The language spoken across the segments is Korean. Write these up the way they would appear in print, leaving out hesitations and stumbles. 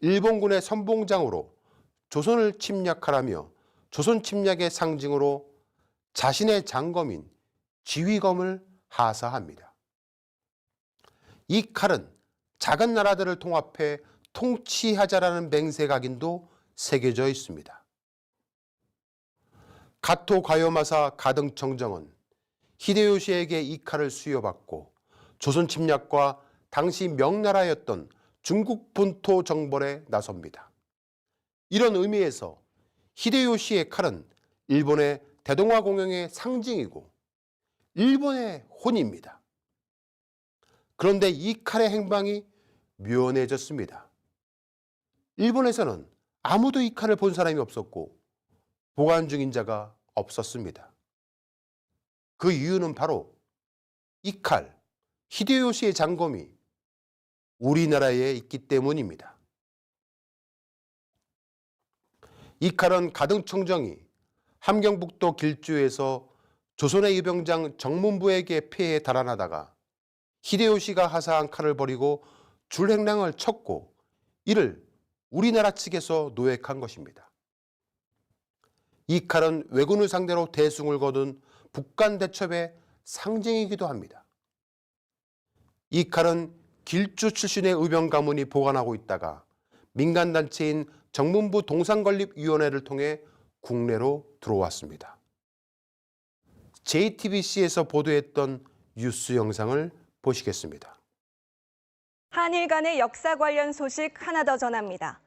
일본군의 선봉장으로 조선을 침략하라며 조선 침략의 상징으로 자신의 장검인 지휘검을 하사합니다. 이 칼은 작은 나라들을 통합해 통치하자라는 맹세각인도 새겨져 있습니다. 가토 가요마사 가등청정은 히데요시에게 이 칼을 수여받고 조선 침략과 당시 명나라였던 중국 본토 정벌에 나섭니다. 이런 의미에서 히데요시의 칼은 일본의 대동아 공영의 상징이고 일본의 혼입니다. 그런데 이 칼의 행방이 묘연해졌습니다. 일본에서는 아무도 이 칼을 본 사람이 없었고 보관 중인 자가 없었습니다. 그 이유는 바로 이 칼, 히데요시의 장검이 우리나라에 있기 때문입니다. 이 칼은 가등청정이 함경북도 길주에서 조선의 유병장 정문부에게 폐해 달아나다가 히데요시가 하사한 칼을 버리고 줄행랑을 쳤고 이를 우리나라 측에서 노획한 것입니다. 이 칼은 왜군을 상대로 대승을 거둔 북간대첩의 상징이기도 합니다. 이 칼은 길주 출신의 의병 가문이 보관하고 있다가 민간단체인 정문부 동상건립위원회를 통해 국내로 들어왔습니다. JTBC에서 보도했던 뉴스 영상을 보시겠습니다. 한일 간의 역사 관련 소식 하나 더 전합니다.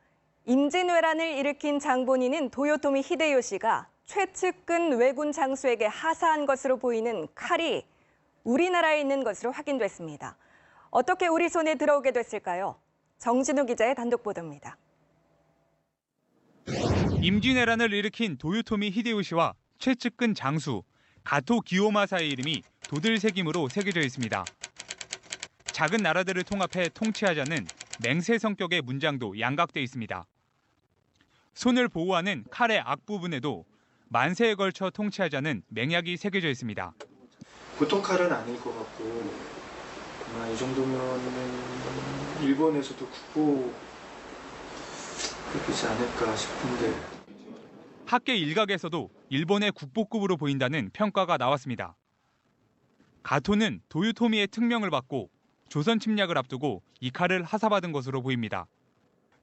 임진왜란을 일으킨 장본인인 도요토미 히데요시가 최측근 왜군 장수에게 하사한 것으로 보이는 칼이 우리나라에 있는 것으로 확인됐습니다. 어떻게 우리 손에 들어오게 됐을까요? 정진우 기자의 단독 보도입니다. 임진왜란을 일으킨 도요토미 히데요시와 최측근 장수 가토 기요마사의 이름이 도들새김으로 새겨져 있습니다. 작은 나라들을 통합해 통치하자는 맹세 성격의 문장도 양각돼 있습니다. 손을 보호하는 칼의 앞부분에도 만세에 걸쳐 통치하자는 맹약이 새겨져 있습니다. 보통 칼은 아닐 것 같고 아마 이 정도면 일본에서도 국보급이지 않을까 싶은데. 학계 일각에서도 일본의 국보급으로 보인다는 평가가 나왔습니다. 가토는 도요토미의 특명을 받고 조선 침략을 앞두고 이 칼을 하사받은 것으로 보입니다.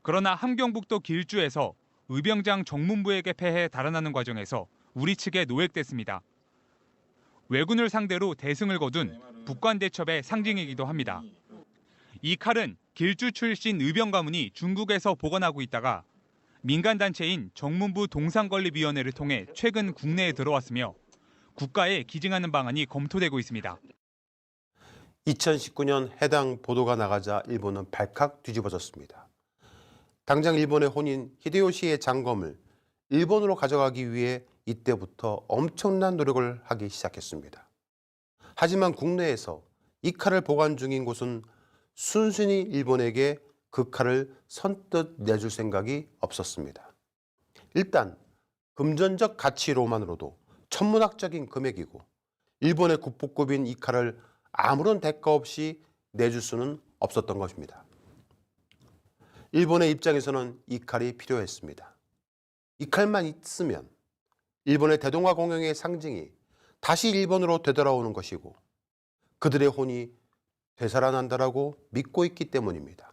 그러나 함경북도 길주에서 의병장 정문부에게 패해 달아나는 과정에서 우리 측에 노획됐습니다. 왜군을 상대로 대승을 거둔 북간대첩의 상징이기도 합니다. 이 칼은 길주 출신 의병 가문이 중국에서 보관하고 있다가 민간단체인 정문부 동상건립위원회를 통해 최근 국내에 들어왔으며 국가에 기증하는 방안이 검토되고 있습니다. 2019년 해당 보도가 나가자 일본은 발칵 뒤집어졌습니다. 당장 일본의 혼인 히데요시의 장검을 일본으로 가져가기 위해 이때부터 엄청난 노력을 하기 시작했습니다. 하지만 국내에서 이 칼을 보관 중인 곳은 순순히 일본에게 그 칼을 선뜻 내줄 생각이 없었습니다. 일단 금전적 가치로만으로도 천문학적인 금액이고 일본의 국보급인 이 칼을 아무런 대가 없이 내줄 수는 없었던 것입니다. 일본의 입장에서는 이 칼이 필요했습니다. 이 칼만 있으면 일본의 대동아 공영의 상징이 다시 일본으로 되돌아오는 것이고 그들의 혼이 되살아난다라고 믿고 있기 때문입니다.